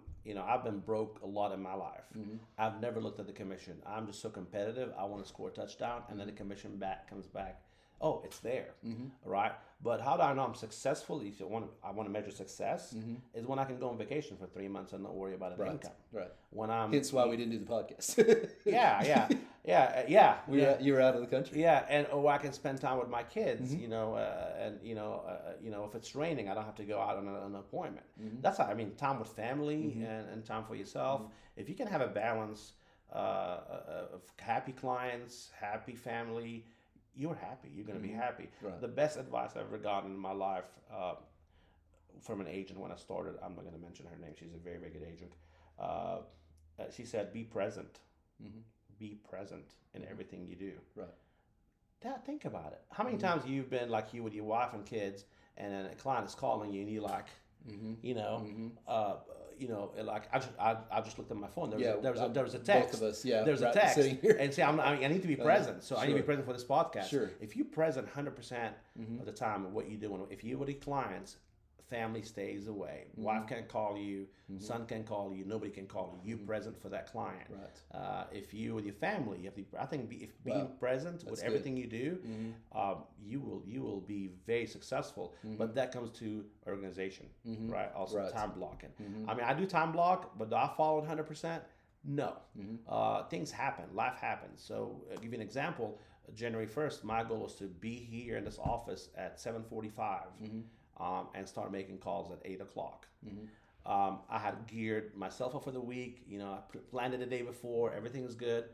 I've been broke a lot in my life. I've never looked at the commission. I'm just so competitive. I want to score a touchdown, and then the commission comes back. Oh, it's there, right? But how do I know I'm successful? If I want to measure success, is when I can go on vacation for 3 months and not worry about an income.
Right.
When I'm
hence why we didn't do the podcast.
yeah.
You were out of the country.
Yeah, or I can spend time with my kids. If it's raining, I don't have to go out on an appointment. That's how time with family and time for yourself. If you can have a balance of happy clients, happy family, you're happy. You're going to be happy. Right. The best advice I've ever gotten in my life from an agent when I started, I'm not going to mention her name. She's a very, very good agent. She said, be present. Be present in everything you do. Right. Dad, think about it. How many times you've been like you with your wife and kids, and then a client is calling you, and you're like, like I just looked at my phone. There was a text.
Both of us, yeah.
There's a text, and say I need to be present. So I need to be present for this podcast.
Sure.
If you're present 100% of the time of what you're doing, if you're with the clients, family stays away. Wife can call you, son can call you, nobody can call you. You're present for that client. Right. If you with your family, I think being present with everything you do, you will be very successful. But that comes to organization, right? Also time blocking. I do time block, but do I follow it 100%? No. Things happen. Life happens. So I'll give you an example. January 1st, my goal was to be here in this office at 7:45. And start making calls at 8 o'clock. I had geared myself up for the week. I planned it the day before. Everything was good.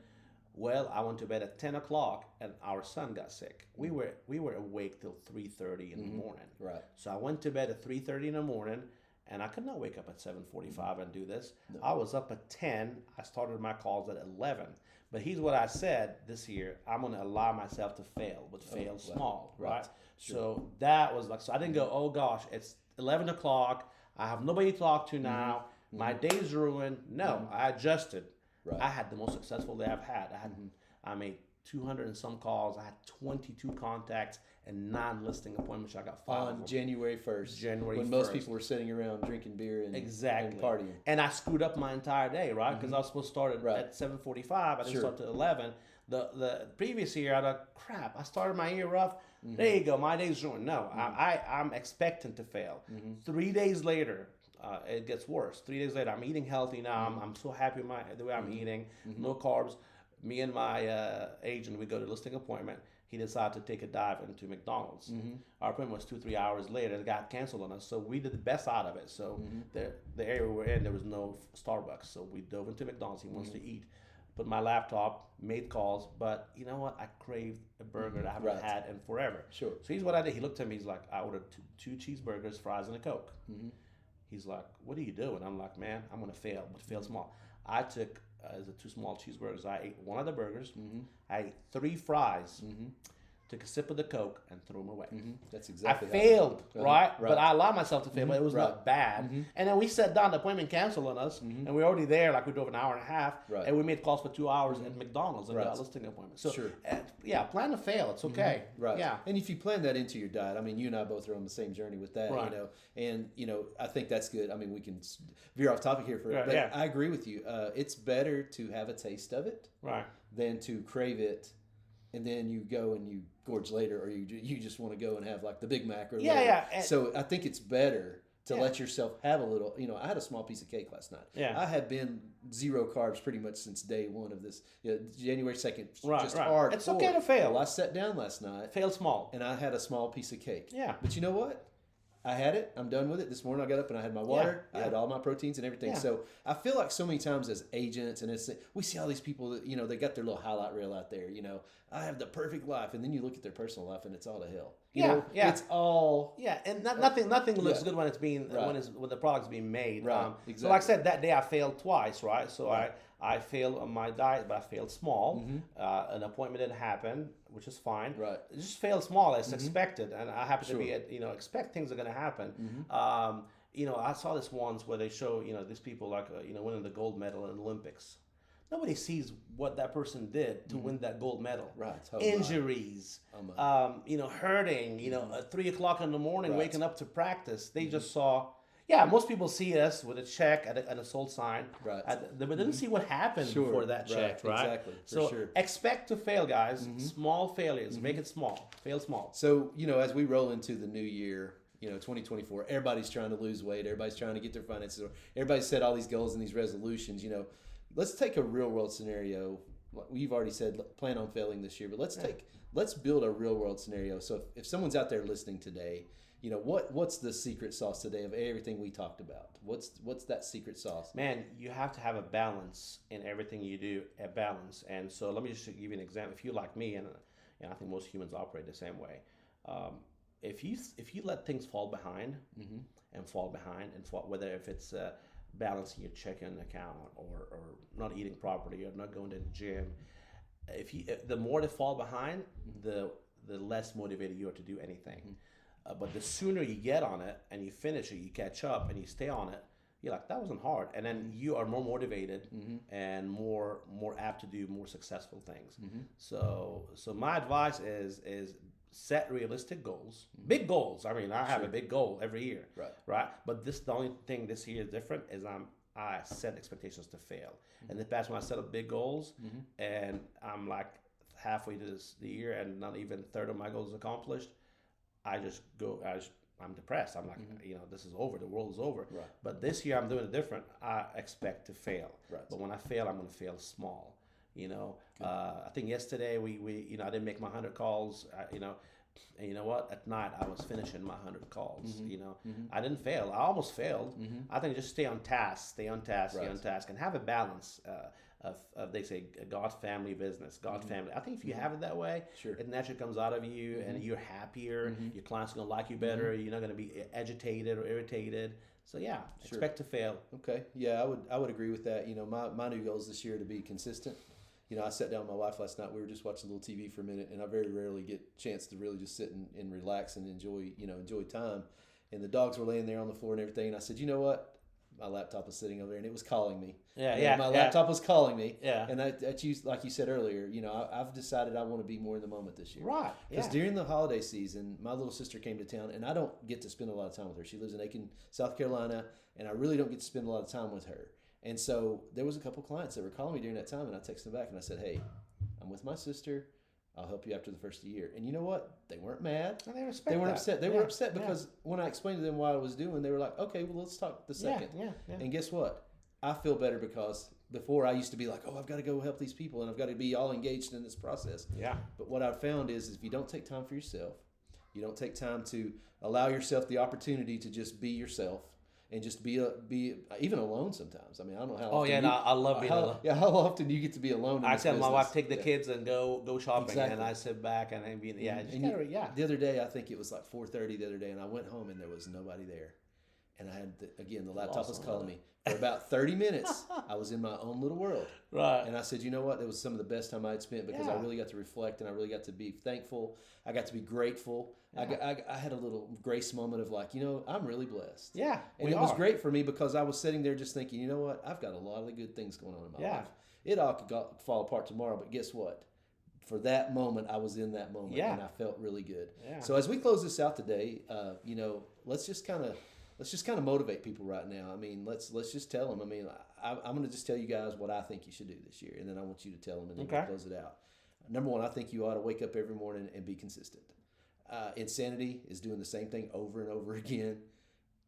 Well, I went to bed at 10 o'clock, and our son got sick. We were awake till 3:30 in the morning. Right. So I went to bed at 3:30 in the morning, and I could not wake up at 7:45 and do this. No. I was up at 10. I started my calls at 11. But here's what I said this year. I'm going to allow myself to fail, but fail small, right? Sure. So that was like, so I didn't go, oh gosh, it's 11 o'clock. I have nobody to talk to now. My day's ruined. No, I adjusted. Right. I had the most successful day I've had. I made 200 and some calls. I had 22 contacts and 9 listing appointments. I got 5
on January 1st. When most people were sitting around drinking beer and partying.
And I screwed up my entire day, right? Because I was supposed to start at 7:45. I didn't start till 11. The previous year, I thought, crap, I started my year rough. There you go, my day's ruined. No, I'm expecting to fail. 3 days later, it gets worse. 3 days later, I'm eating healthy now. I'm so happy with the way I'm eating. No carbs. Me and my agent, we go to listing appointment. He decided to take a dive into McDonald's. Our appointment was 2-3 hours later. It got canceled on us, so we did the best out of it. So the area we were in, there was no Starbucks, so we dove into McDonald's. He wants to eat. Put my laptop, made calls, but you know what? I craved a burger that I haven't had in forever. Sure. So here's what I did. He looked at me. He's like, I ordered 2 cheeseburgers, fries, and a Coke. He's like, what are you doing? I'm like, man, I'm going to fail, but fail small. I took the 2 small cheeseburgers. I ate 1 of the burgers. I ate 3 fries. Took a sip of the Coke and threw them away.
That's exactly.
I failed, right? But I allowed myself to fail, but it was not bad. And then we sat down. The appointment canceled on us, and we were already there. Like we drove an hour and a half, and we made calls for 2 hours at McDonald's and got a listing appointment. So, plan to fail. It's okay.
Right. Yeah. And if you plan that into your diet, you and I both are on the same journey with that. Right. And I think that's good. We can veer off topic here for it, but I agree with you. It's better to have a taste of it, than to crave it. And then you go and you gorge later, or you just want to go and have like the Big Mac or whatever. So I think it's better to let yourself have a little. I had a small piece of cake last night. I had been 0 carbs pretty much since day 1 of this. January 2nd, just hard.
It's okay to fail.
Well, I sat down last night.
Fail small.
And I had a small piece of cake. Yeah. But you know what? I had it. I'm done with it. This morning I got up and I had my water. I had all my proteins and everything. So I feel like so many times as agents and we see all these people that, they got their little highlight reel out there. I have the perfect life. And then you look at their personal life and it's all to hell. It's all.
Yeah. And nothing looks good when it's being, when the product's being made.
Right. Exactly.
So like I said, that day I failed twice, right? So I I failed on my diet, but I failed small. An appointment didn't happen, which is fine.
Right.
It just failed small as expected, and I happen to be expect things are going to happen. I saw this once where they show these people like winning the gold medal in the Olympics. Nobody sees what that person did to win that gold medal.
Right.
Injuries, hurting, at 3:00 in the morning, waking up to practice. They just saw, most people see us with a check and a sold sign.
Right.
But they didn't see what happened before that check, right?
Exactly.
So expect to fail, guys. Small failures. Make it small. Fail small.
So, as we roll into the new year, 2024, everybody's trying to lose weight. Everybody's trying to get their finances. Everybody's set all these goals and these resolutions, Let's take a real world scenario. We've already said plan on failing this year, but let's build a real world scenario. So if someone's out there listening today, what's the secret sauce today of everything we talked about? What's that secret sauce?
Man, you have to have a balance in everything you do, a balance. And so let me just give you an example. If you're like me, and I think most humans operate the same way, if you let things fall behind and fall behind whether if it's balancing your checking account or not eating properly or not going to the gym, the more they fall behind, the less motivated you are to do anything. But the sooner you get on it and you finish it, you catch up and you stay on it, you're like, that wasn't hard. And then you are more motivated and more apt to do more successful things. So my advice is set realistic goals, big goals. I mean, I have a big goal every year, right? But the only thing this year is different is I set expectations to fail. And in the past, when I set up big goals, and I'm like halfway to the year and not even a third of my goals accomplished, I just go. I'm depressed. I'm like, this is over. The world is over.
Right.
But this year, I'm doing it different. I expect to fail.
Right.
But when I fail, I'm going to fail small. I think yesterday we I didn't make my 100 calls. And you know what? At night I was finishing my 100 calls. I didn't fail. I almost failed. I think just stay on task, stay on task, and have a balance of they say God, family, business. God, family. I think if you have it that way, it naturally comes out of you, and you're happier. Your clients are gonna like you better. You're not gonna be agitated or irritated. So expect to fail.
Okay, I would agree with that. My new goal is this year to be consistent. I sat down with my wife last night. We were just watching a little TV for a minute, and I very rarely get a chance to really just sit and relax and enjoy time. And the dogs were laying there on the floor and everything. And I said, you know what? My laptop was sitting over there, and it was calling me. My laptop was calling me.
Yeah.
And that's like you said earlier. I've decided I want to be more in the moment this year.
Right.
Because during the holiday season, my little sister came to town, and I don't get to spend a lot of time with her. She lives in Aiken, South Carolina, and I really don't get to spend a lot of time with her. And so there was a couple clients that were calling me during that time, and I texted them back and I said, hey, I'm with my sister. I'll help you after the first of the year. And you know what? They weren't mad.
They
weren't upset. They were upset because when I explained to them what I was doing, they were like, okay, well, let's talk the second.
Yeah.
And guess what? I feel better because before I used to be like, oh, I've got to go help these people and I've got to be all engaged in this process.
Yeah.
But what I've found is if you don't take time for yourself, you don't take time to allow yourself the opportunity to just be yourself, and just be even alone sometimes. I mean, I don't know how.
I love being alone.
Yeah, how often do you get to be alone?
I tell my wife, take the kids and go shopping, and I sit back and I be
The other day, I think it was like 4:30 the other day, and I went home and there was nobody there, and I had the laptop was calling me for about 30 minutes. I was in my own little world,
right?
And I said, you know what? That was some of the best time I had spent because I really got to reflect and I really got to be thankful. I got to be grateful. I had a little grace moment of like, I'm really blessed.
Yeah,
and it was great for me because I was sitting there just thinking, you know what? I've got a lot of good things going on in my life. It all could fall apart tomorrow, but guess what? For that moment, I was in that moment, and I felt really good. Yeah. So as we close this out today, let's just kind of motivate people right now. I mean, let's just tell them. I mean, I'm going to just tell you guys what I think you should do this year, and then I want you to tell them, and then we'll close it out. Number one, I think you ought to wake up every morning and be consistent. Insanity is doing the same thing over and over again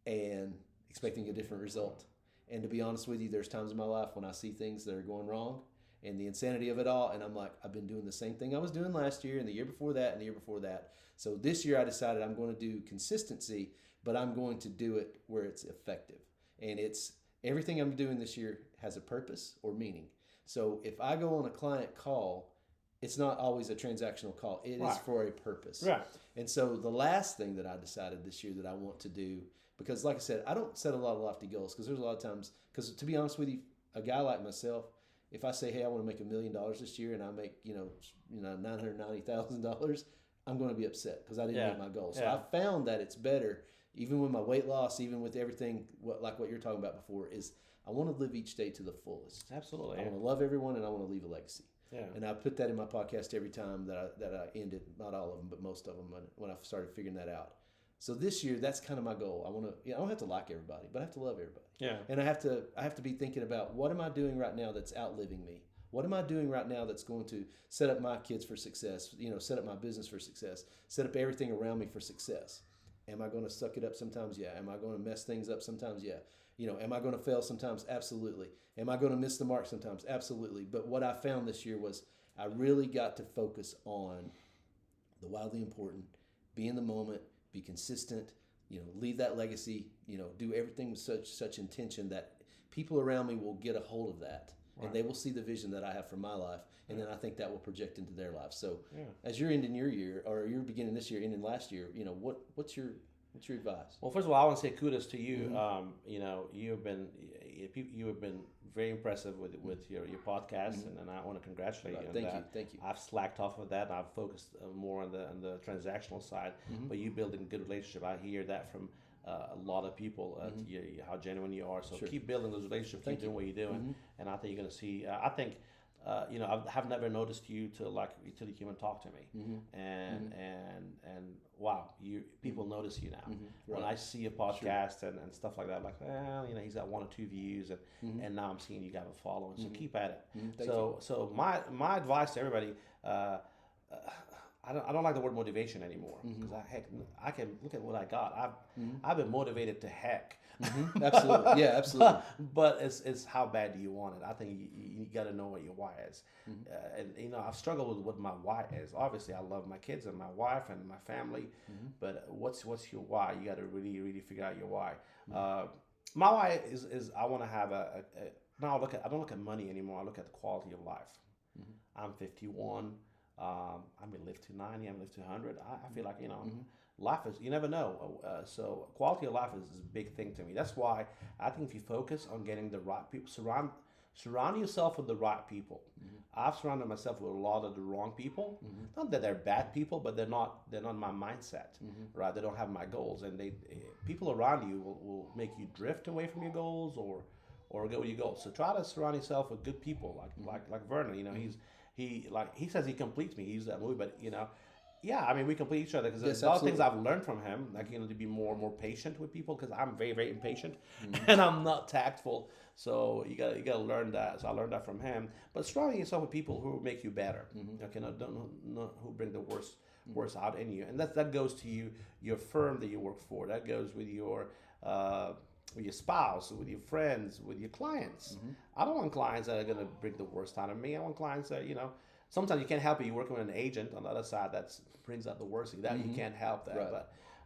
and expecting a different result. And to be honest with you, there's times in my life when I see things that are going wrong and the insanity of it all, and I'm like, I've been doing the same thing I was doing last year and the year before that and the year before that. So this year I decided I'm going to do consistency, but I'm going to do it where it's effective. And it's everything I'm doing this year has a purpose or meaning. So if I go on a client call, it's not always a transactional call. It is for a purpose.
Right.
And so the last thing that I decided this year that I want to do, because like I said, I don't set a lot of lofty goals because there's a lot of times, because to be honest with you, a guy like myself, if I say, hey, I want to make $1 million this year and I make, $990,000, I'm going to be upset because I didn't meet my goal. So I found that it's better, even with my weight loss, even with everything, like what you're talking about before, is I want to live each day to the fullest.
Absolutely.
I want to love everyone and I want to leave a legacy.
Yeah.
And I put that in my podcast every time that I ended, not all of them, but most of them when I started figuring that out. So this year, that's kind of my goal. I want to, I don't have to like everybody, but I have to love everybody.
Yeah.
And I have to be thinking about, what am I doing right now that's outliving me? What am I doing right now that's going to set up my kids for success? Set up my business for success. Set up everything around me for success. Am I going to suck it up sometimes? Yeah. Am I going to mess things up sometimes? Yeah. Am I going to fail sometimes? Absolutely. Am I going to miss the mark sometimes? Absolutely. But what I found this year was I really got to focus on the wildly important, be in the moment, be consistent, leave that legacy, do everything with such intention that people around me will get a hold of that. Right. And they will see the vision that I have for my life, and then I think that will project into their lives. So as you're ending your year, or you're beginning this year, ending last year, what's your advice?
Well, first of all, I want to say kudos to you. Mm-hmm. You have been very impressive with your podcast, mm-hmm. and I want to congratulate you on that.
Thank you.
I've slacked off of that. I've focused more on the transactional side, mm-hmm. but you building a good relationship. I hear that from a lot of people, mm-hmm. How genuine you are. So keep building those relationships, keep doing what you're doing, mm-hmm. and I think you're going to see. I think. I have never noticed you until you came and talked to me, mm-hmm. and wow, people mm-hmm. notice you now. Mm-hmm. Right. When I see a podcast and stuff like that, I'm like, well, he's got 1 or 2 views, and now I'm seeing you got a following. So mm-hmm. keep at it. Mm-hmm. So my advice to everybody, I don't like the word motivation anymore because mm-hmm. I can look at what I got. I've been motivated to heck.
Mm-hmm. Absolutely, yeah, absolutely.
But it's how bad do you want it? I think you got to know what your why is. Mm-hmm. And I've struggled with what my why is. Obviously, I love my kids and my wife and my family, mm-hmm. but what's your why? You got to really really figure out your why. Mm-hmm. My why is I want to have I don't look at money anymore. I look at the quality of life. Mm-hmm. I'm 51. I may live to 90. I may live to 100. I feel like mm-hmm. Life is, you never know. So quality of life is a big thing to me. That's why I think if you focus on getting the right people, surround yourself with the right people. Mm-hmm. I've surrounded myself with a lot of the wrong people. Mm-hmm. Not that they're bad people, but they're not my mindset, mm-hmm. right? They don't have my goals, and people around you will make you drift away from your goals or go with your goals. So try to surround yourself with good people, like Vernon. Mm-hmm. He says he completes me. He used that movie, but yeah, I mean, we complete each other because there's a lot of things I've learned from him, to be more patient with people because I'm very, very impatient mm-hmm. and I'm not tactful. So you gotta learn that. So I learned that from him. But surrounding yourself with people who make you better, mm-hmm. Who bring the worst out in you, and that goes to your firm that you work for. That goes with your spouse, with your friends, with your clients. Mm-hmm. I don't want clients that are gonna bring the worst out of me. I want clients that sometimes you can't help it. You're working with an agent on the other side that brings out the worst in you. That mm-hmm. you can't help that. Right.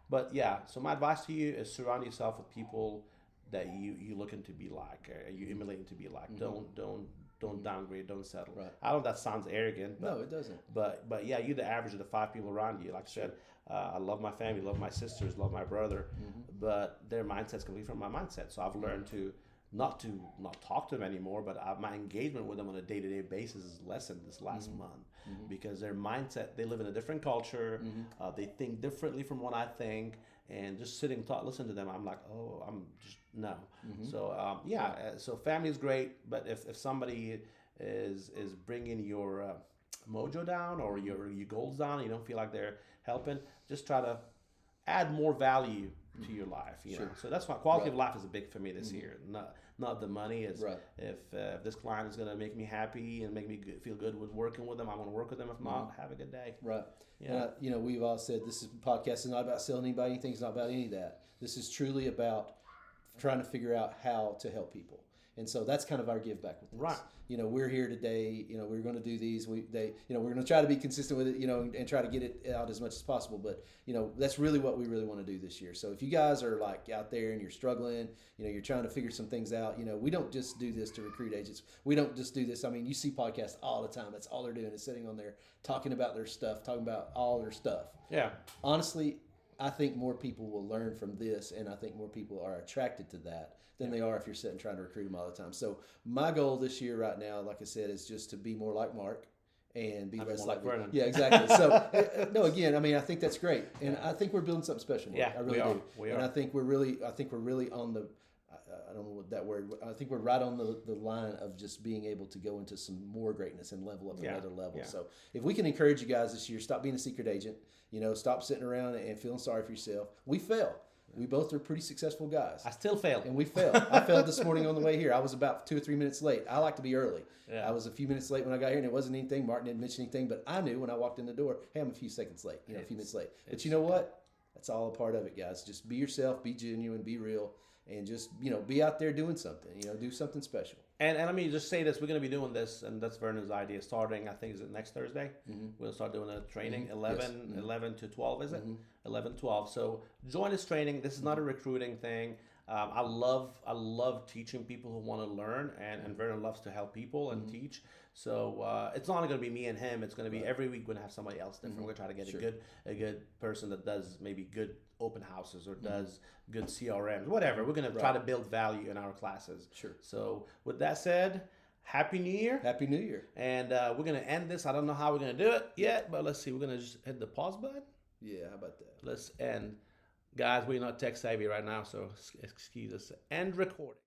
But yeah. So my advice to you is surround yourself with people that you looking to be like, or you emulating to be like. Mm-hmm. Don't downgrade. Don't settle. Right. I don't know if that sounds arrogant. But,
no, it doesn't.
But yeah, you're the average of the 5 people around you. Like I said, I love my family, love my sisters, love my brother, mm-hmm. but their mindset's completely from my mindset. So I've learned to not talk to them anymore, but my engagement with them on a day-to-day basis is lessened this last mm-hmm. month mm-hmm. because their mindset, they live in a different culture, mm-hmm. They think differently from what I think, and just sitting listen to them, I'm like, oh, I'm just no. Mm-hmm. So so family is great, but if somebody is bringing your mojo down or your goals down, you don't feel like they're helping, just try to add more value to your life, know. So that's why quality of life is big for me this mm-hmm. year. Not the money. Is if this client is going to make me happy and make me feel good with working with them, I'm going to work with them. If not, have a good day.
Right. Yeah. And, we've all said this podcast is not about selling anybody anything. It's not about any of that. This is truly about trying to figure out how to help people. And so that's kind of our give back with this.
Right.
We're here today. We're going to do these. We're going to try to be consistent with it. And try to get it out as much as possible. But that's really what we really want to do this year. So if you guys are like out there and you're struggling, you're trying to figure some things out. We don't just do this to recruit agents. We don't just do this. I mean, you see podcasts all the time. That's all they're doing is sitting on there talking about their stuff, talking about all their stuff.
Yeah.
Honestly, I think more people will learn from this, and I think more people are attracted to that than they are if you're sitting trying to recruit them all the time. So my goal this year right now, like I said, is just to be more like Mark and be less like
Vernon.
Yeah, exactly. So no, again, I mean, I think that's great, and I think we're building something special. Mark.
Yeah,
I really do.
We
and
are.
I think we're really on the. I don't know what that word. I think we're right on the line of just being able to go into some more greatness and level up another level.
Yeah.
So if we can encourage you guys this year, stop being a secret agent. Stop sitting around and feeling sorry for yourself. We fail. We both are pretty successful guys.
I still failed.
And we failed. I failed this morning on the way here. I was about 2 or 3 minutes late. I like to be early.
Yeah.
I was a few minutes late when I got here, and it wasn't anything. Martin didn't mention anything, but I knew when I walked in the door, hey, I'm a few seconds late, a few minutes late. But you know what? That's all a part of it, guys. Just be yourself, be genuine, be real, and just, be out there doing something, do something special.
And let me just say this: we're going to be doing this, and that's Vernon's idea. Starting, I think, is it next Thursday?
Mm-hmm.
We're going to start doing a training,
Mm-hmm.
11,
Yes.
11 to 12, is it?
Mm-hmm.
11, 12. So join this training. This is not a recruiting thing. I love teaching people who want to learn, and Vernon loves to help people and teach. So it's not only going to be me and him. It's going to be every week. We're going to have somebody else different. We're going to try to get a good person that does maybe good open houses or does good CRMs, whatever. We're going to try to build value in our classes.
Sure.
So with that said, Happy New Year.
Happy New Year.
And we're going to end this. I don't know how we're going to do it yet, but let's see. We're going to just hit the pause button.
Yeah, how about that?
Let's end. Guys, we're not tech savvy right now, so excuse us. End recording.